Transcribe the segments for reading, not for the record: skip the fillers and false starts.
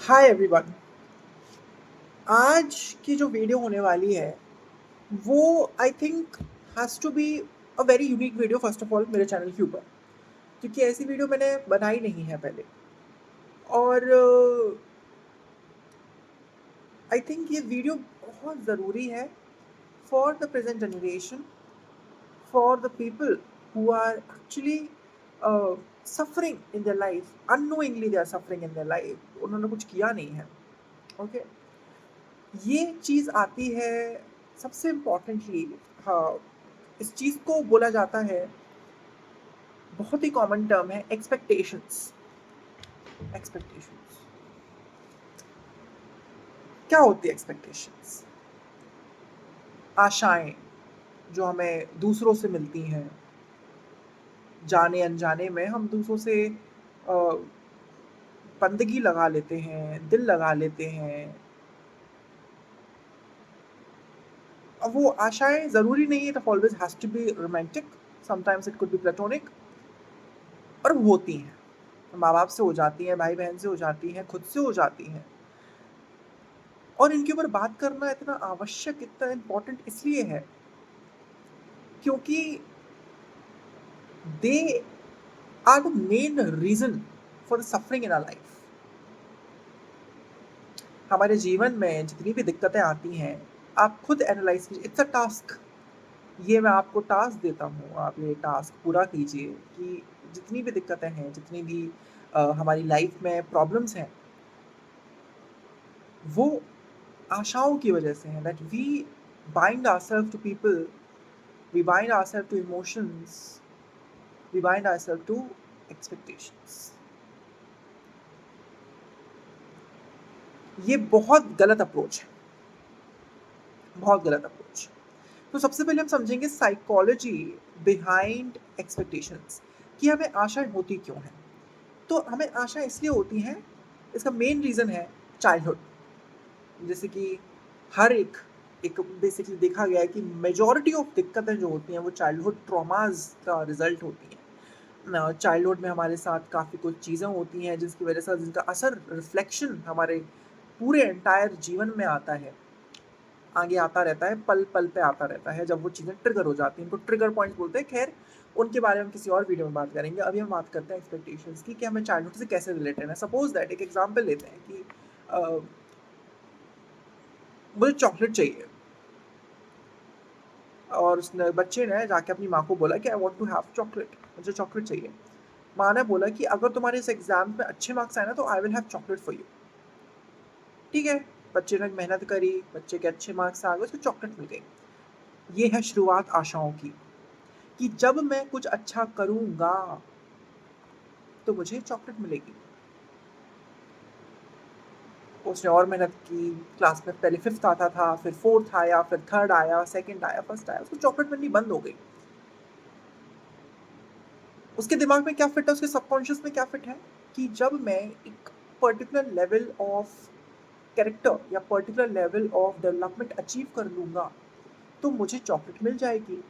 Hi everyone. आज की जो वीडियो होने वाली है वो I think has to be a very unique video first of all मेरे चैनल के ऊपर, क्योंकि ऐसी वीडियो मैंने बनाई नहीं है पहले। और आई थिंक ये वीडियो बहुत ज़रूरी है for the present generation, for the people who are actually suffering in their life, unknowingly they are suffering in their life, उन्होंने कुछ किया नहीं है। ओके, ये चीज़ आती है सबसे इम्पोर्टेंटली। हाँ, इस चीज़ को बोला जाता है, बहुत ही कॉमन टर्म है, एक्सपेक्टेशंस। एक्सपेक्टेशंस क्या होती है? एक्सपेक्टेशंस आशाएं जो हमें दूसरों से मिलती हैं। जाने अनजाने में हम दूसरों से बंदगी लगा लेते हैं, दिल लगा लेते हैं। अब वो आशाएं ज़रूरी नहीं है it always has to be romantic, sometimes it could be platonic, और वो होती हैं। माँ बाप से हो जाती हैं, भाई बहन से हो जाती हैं, खुद से हो जाती हैं। और इनके ऊपर बात करना इतना आवश्यक, इतना इम्पोर्टेंट इसलिए है क्योंकि they are the main reason for the suffering in our life. हमारे जीवन में जितनी भी दिक्कतें आती हैं, आप खुद एनालाइज कीजिए। It's a task. ये मैं आपको टास्क देता हूँ, आप ये टास्क पूरा कीजिए कि जितनी भी दिक्कतें हैं, जितनी भी हमारी लाइफ में प्रॉब्लम्स हैं, वो आशाओं की वजह से हैं। That we bind ourselves to people, we bind ourselves to emotions, we bind ourselves to expectations. ये बहुत गलत अप्रोच है, बहुत गलत अप्रोच। तो सबसे पहले हम समझेंगे साइकोलॉजी बिहाइंड एक्सपेक्टेशंस, कि हमें आशाएं होती क्यों हैं। तो हमें आशाएं इसलिए होती हैं, इसका मेन रीज़न है चाइल्डहुड। जैसे कि हर एक एक बेसिकली देखा गया है कि मेजॉरिटी ऑफ दिक्कतें जो होती हैं वो चाइल्डहुड ट्रॉमास का रिजल्ट होती हैं। चाइल्डहुड में हमारे साथ काफ़ी कुछ चीज़ें होती हैं जिसकी वजह से, जिनका असर, रिफ्लेक्शन हमारे पूरे एंटायर जीवन में आता है, आगे आता रहता है, पल पल पे आता रहता है। जब वो चीज़ें ट्रिगर हो जाती हैं, इनको ट्रिगर पॉइंट्स बोलते हैं। खैर, उनके बारे में हम किसी और वीडियो में बात करेंगे। अभी हम बात करते हैं एक्सपेक्टेशंस की, कि हमें चाइल्डहुड से कैसे रिलेटेड है। सपोज दैट, एक एग्जाम्पल लेते हैं कि मुझे चॉकलेट चाहिए, और उसने, बच्चे ने जाके अपनी माँ को बोला कि I want to have chocolate, मुझे चॉकलेट चाहिए। माँ ने बोला कि अगर तुम्हारे इस एग्जाम में अच्छे मार्क्स आए ना, तो I will have chocolate for you. ठीक है, बच्चे ने मेहनत करी, बच्चे के अच्छे मार्क्स आ गए, उसको चॉकलेट मिल गई। ये है शुरुआत आशाओं की, कि जब मैं कुछ अच्छा करूंगा तो मुझे चॉकलेट मिलेगी। उसने और मेहनत की, क्लास में पहले 5th आता था, फिर 4th आया, फिर 3rd आया, 2nd आया, 1st आया, उसको चॉकलेट मिलनी बंद हो गई। उसके दिमाग में क्या फिट है, उसके सबकॉन्शियस में क्या फिट है, कि जब मैं एक पर्टिकुलर लेवल ऑफ कैरेक्टर या particular level of development achieve कर लूँगा तो मुझे चॉकलेट मिल जाएगी।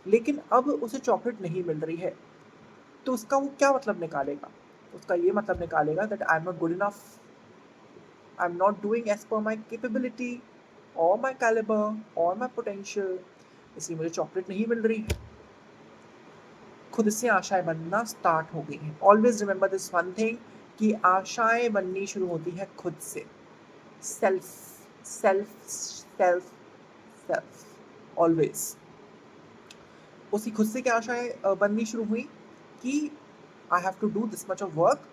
लेकिन अब उसे चॉकलेट नहीं मिल रही है, तो उसका वो क्या मतलब निकालेगा? उसका ये मतलब निकालेगा that I am not good enough, I am not doing as per my capability और माई कैलिबर और माई पोटेंशियल, इसलिए मुझे चॉकलेट नहीं मिल रही है। खुद से आशाएं बनना स्टार्ट हो गई हैं। Always remember this one thing, कि आशाएं बननी शुरू होती है खुद से। Self self self self always. उसकी खुद से क्या आशाएं बननी शुरू हुई, कि I have to do this much of work,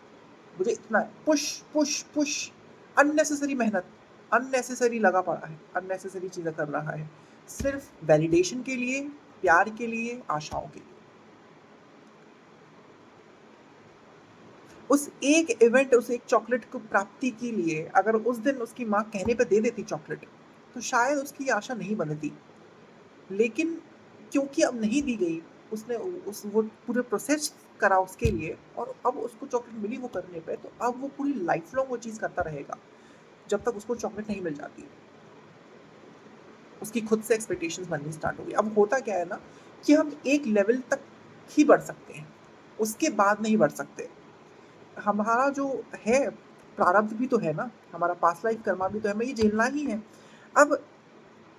मुझे इतना पुश पुश पुश, अननेसेसरी मेहनत, अननेसेसरी लगा पड़ा है, अननेसेसरी चीज़ें कर रहा है, सिर्फ वैलिडेशन के लिए, प्यार के लिए, आशाओं के लिए। उस एक इवेंट, उस एक चॉकलेट को प्राप्ति के लिए, अगर उस दिन उसकी माँ कहने पे दे देती चॉकलेट, तो शायद उसकी आशा नहीं बनती। लेकिन क्योंकि अब नहीं दी गई, उसने उस वो पूरे प्रोसेस करा उसके लिए, और अब उसको चॉकलेट मिली वो करने पे, तो अब वो पूरी लाइफ लॉन्ग वो चीज़ करता रहेगा जब तक उसको चॉकलेट नहीं मिल जाती। उसकी खुद से एक्सपेक्टेशंस बननी स्टार्ट हो गई। अब होता क्या है ना, कि हम एक लेवल तक ही बढ़ सकते हैं, उसके बाद नहीं बढ़ सकते। हमारा जो है प्रारब्ध भी तो है ना, हमारा पास्ट लाइफ कर्मा भी तो है, हमें ये झेलना ही है। अब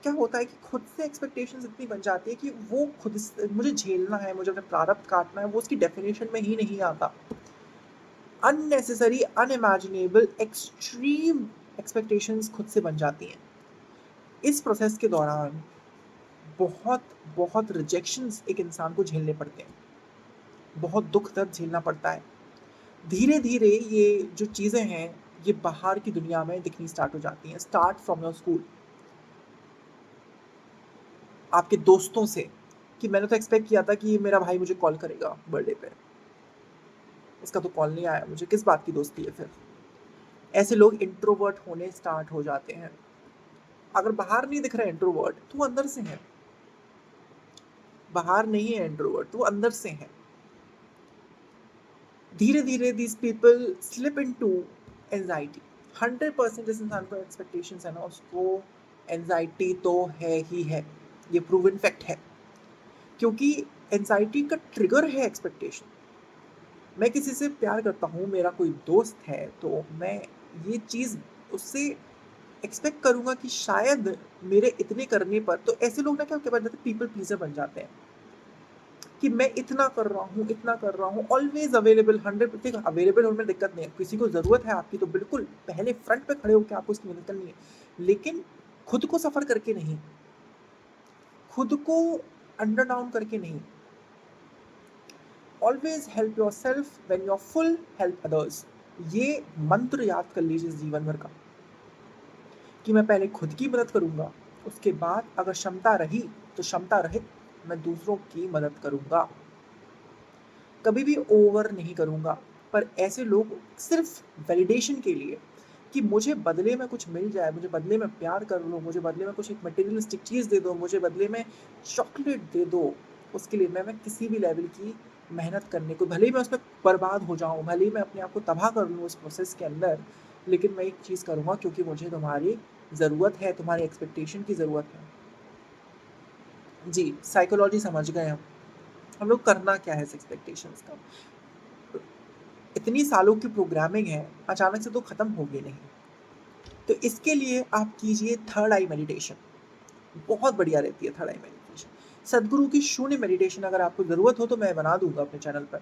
क्या होता है कि खुद से एक्सपेक्टेशंस इतनी बन जाती है कि वो खुद से मुझे झेलना है, मुझे अपना प्रारब्ध काटना है, वो उसकी डेफिनेशन में ही नहीं आता। अननेसेसरी, अनइमेजिनेबल, एक्सट्रीम एक्सपेक्टेशंस खुद से बन जाती हैं। इस प्रोसेस के दौरान बहुत बहुत रिजेक्शंस एक इंसान को झेलने पड़ते हैं, बहुत दुख दर्द झेलना पड़ता है। धीरे धीरे ये जो चीज़ें हैं ये बाहर की दुनिया में दिखनी स्टार्ट हो जाती हैं। स्टार्ट फ्रॉम योर स्कूल, आपके दोस्तों से, कि मैंने तो एक्सपेक्ट किया था कि मेरा भाई मुझे कॉल करेगा बर्थडे पे, इसका तो कॉल नहीं आया, मुझे किस बात की दोस्ती है फिर। ऐसे लोग इंट्रोवर्ट होने स्टार्ट हो जाते हैं। अगर बाहर नहीं दिख रहा है इंट्रोवर्ट, तो वो अंदर से है। बाहर नहीं है इंट्रोवर्ट, तो वो अंदर से है। धीरे धीरे these people slip into anxiety. 100% जिस इंसान को एक्सपेक्टेशंस है ना, उसको एंजाइटी तो है ही है, ये प्रूवन फैक्ट है। क्योंकि एंजाइटी का ट्रिगर है एक्सपेक्टेशन। मैं किसी से प्यार करता हूँ, मेरा कोई दोस्त है, तो मैं ये चीज़ उससे एक्सपेक्ट करूँगा कि शायद मेरे इतने करने पर, तो ऐसे लोग ना क्या बन जाते हैं, पीपल प्लीजर बन जाते हैं कि मैं इतना कर रहा हूँ, इतना कर रहा हूँ, ऑलवेज अवेलेबल, 100%। अवेलेबल होने में दिक्कत नहीं है, किसी को ज़रूरत है आपकी तो बिल्कुल पहले फ्रंट पे खड़े होकर आपको उसकी मदद करनी है, लेकिन खुद को सफ़र करके नहीं, खुद को अंडर डाउन करके नहीं। Always help yourself when you're full, help others. ये मंत्र याद कर लीजिए जीवन भर का, कि मैं पहले खुद की मदद करूँगा, उसके बाद अगर क्षमता रही तो क्षमता रहित मैं दूसरों की मदद करूँगा, कभी भी ओवर नहीं करूँगा। पर ऐसे लोग सिर्फ वैलिडेशन के लिए, कि मुझे बदले में कुछ मिल जाए, मुझे बदले में प्यार कर लो, मुझे बदले में कुछ एक मटेरियलिस्टिक चीज़ दे दो, मुझे बदले में चॉकलेट दे दो, उसके लिए मैं किसी भी लेवल की मेहनत करने को, भले ही मैं उसमें बर्बाद हो जाऊँ, भले ही मैं अपने आप को तबाह कर लूँ उस प्रोसेस के अंदर, लेकिन मैं एक चीज़ करूँगा क्योंकि मुझे तुम्हारी ज़रूरत है, तुम्हारी एक्सपेक्टेशन की ज़रूरत है। जी, साइकोलॉजी समझ गए हम लोग करना क्या है इस एक्सपेक्टेशंस का। इतनी सालों की प्रोग्रामिंग है, अचानक से तो ख़त्म होगी नहीं। तो इसके लिए आप कीजिए थर्ड आई मेडिटेशन, बहुत बढ़िया रहती है थर्ड आई मेडिटेशन। सदगुरु की शून्य मेडिटेशन अगर आपको ज़रूरत हो तो मैं बना दूंगा अपने चैनल पर।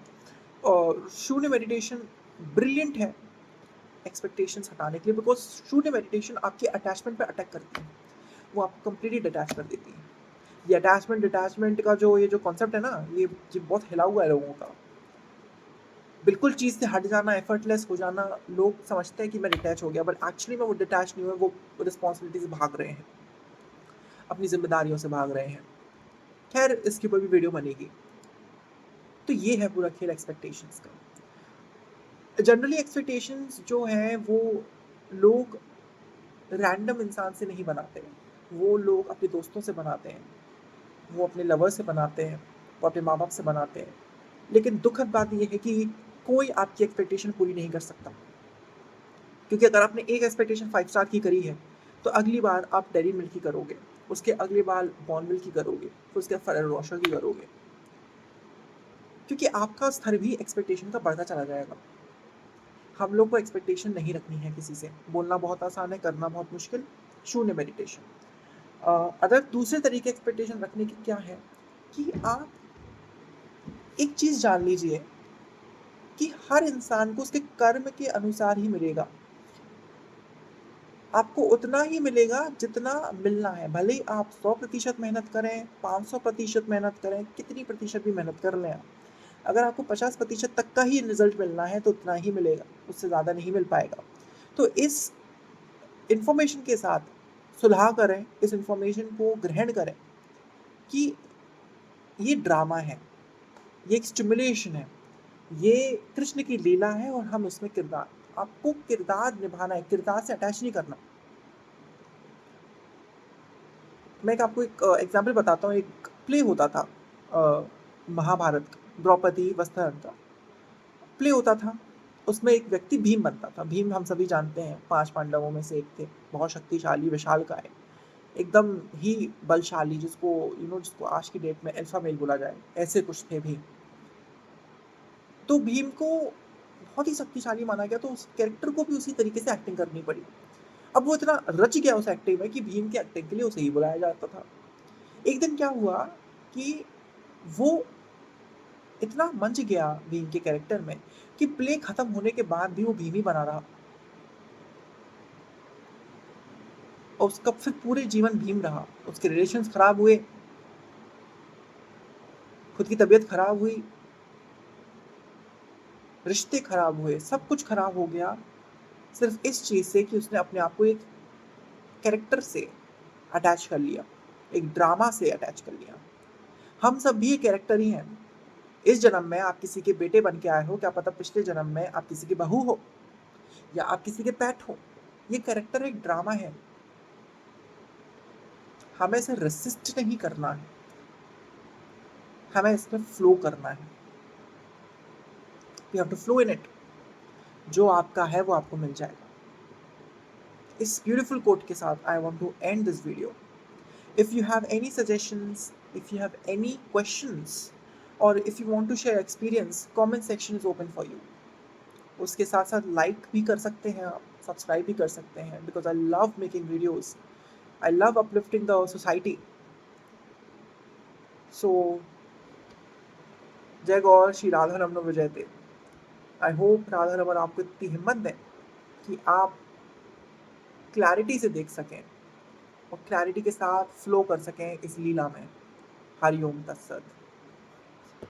और शून्य मेडिटेशन ब्रिलियंट है एक्सपेक्टेशंस हटाने के लिए, बिकॉज शून्य मेडिटेशन आपके अटैचमेंट पर अटैक करती है, वो आपको कंप्लीटली डिटैच कर देती है। ये अटैचमेंट डिटैचमेंट का जो कॉन्सेप्ट है ना, ये बहुत हिला हुआ है लोगों का। बिल्कुल चीज़ से हट जाना, एफर्टलेस हो जाना, लोग समझते हैं कि मैं डिटैच हो गया, बट एक्चुअली में वो डिटैच नहीं हुए, वो रिस्पॉन्सिबिलिटी से भाग रहे हैं, अपनी जिम्मेदारियों से भाग रहे हैं। खैर, इसके ऊपर भी वीडियो बनेगी। तो ये है पूरा खेल एक्सपेक्टेशंस का। जनरली एक्सपेक्टेशंस जो हैं वो लोग रैंडम इंसान से नहीं बनाते, वो लोग अपने दोस्तों से बनाते हैं, वो अपने लवर से बनाते हैं, वो अपने माँ बाप से बनाते हैं। लेकिन दुखद बात यह है कि कोई आपकी एक्सपेक्टेशन पूरी नहीं कर सकता, क्योंकि अगर आपने एक एक्सपेक्टेशन 5 स्टार की करी है, तो अगली बार आप डेयरी मिल्क की करोगे, उसके अगली बार बॉर्नविल की करोगे, फिर उसके फरेरो रोशर की करोगे, क्योंकि आपका स्तर भी एक्सपेक्टेशन का बढ़ता चला जाएगा। हम लोग को एक्सपेक्टेशन नहीं रखनी है किसी से, बोलना बहुत आसान है, करना बहुत मुश्किल। शून्य मेडिटेशन। अगर दूसरे तरीके एक्सपेक्टेशन रखने की क्या है, कि आप एक चीज़ जान लीजिए कि हर इंसान को उसके कर्म के अनुसार ही मिलेगा, आपको उतना ही मिलेगा जितना मिलना है। भले ही आप 100% मेहनत करें, 500% मेहनत करें, कितनी प्रतिशत भी मेहनत कर लें आप, अगर आपको 50% तक का ही रिजल्ट मिलना है तो उतना ही मिलेगा, उससे ज़्यादा नहीं मिल पाएगा। तो इस इंफॉर्मेशन के साथ सुलह करें, इस इंफॉर्मेशन को ग्रहण करें कि ये ड्रामा है, ये एक स्टिमुलेशन है, ये कृष्ण की लीला है और हम उसमें किरदार, आपको किरदार निभाना है, किरदार से अटैच नहीं करना। मैं आपको एक एग्जाम्पल बताता हूँ। एक प्ले होता था महाभारत का, द्रौपदी वस्त्रहरण का प्ले होता था। उसमें एक व्यक्ति भीम बनता था। भीम हम सभी जानते हैं 5 पांडवों में से एक थे, बहुत शक्तिशाली विशालकाय, एकदम ही बलशाली, जिसको आज की डेट में अल्फा मेल बोला जाए, ऐसे कुछ थे भीम। तो भीम को बहुत ही शक्तिशाली माना गया, तो उस कैरेक्टर को भी उसी तरीके से एक्टिंग करनी पड़ी। अब वो इतना रच गया उस एक्टिंग में कि भीम की एक्टिंग के लिए उसे ही बुलाया जाता था। एक दिन क्या हुआ कि वो इतना मंच गया भीम के कैरेक्टर में कि प्ले खत्म होने के बाद भी वो भीम ही बना रहा, और उसका फिर पूरे जीवन भीम रहा। उसके रिलेशंस खराब हुए, खुद की तबीयत खराब हुई, रिश्ते खराब हुए, सब कुछ खराब हो गया, सिर्फ इस चीज़ से कि उसने अपने आप को एक कैरेक्टर से अटैच कर लिया, एक ड्रामा से अटैच कर लिया। हम सब भी एक कैरेक्टर ही हैं। इस जन्म में आप किसी के बेटे बन के आए हो, क्या पता पिछले जन्म में आप किसी की बहू हो या आप किसी के पेट हो। ये कैरेक्टर एक ड्रामा है, हमें इसे रेसिस्ट नहीं करना है, हमें इसमें फ्लो करना है। You have to flow in it. जो आपका है वो आपको मिल जाएगा। इस ब्यूटीफुल कोट के साथ I want to end this video. If you have any suggestions, if you have any questions, और if you want to share experience, comment section is open for you. उसके साथ साथ लाइक भी कर सकते हैं आप, सब्सक्राइब भी कर सकते हैं, because I love making videos, I love uplifting the society. So जय गौर श्री राधा रमन विजयते। आई होप राधा रमन आपको इतनी हिम्मत दें कि आप क्लैरिटी से देख सकें और क्लैरिटी के साथ फ्लो कर सकें इस लीला में। हरिओम तत्सत।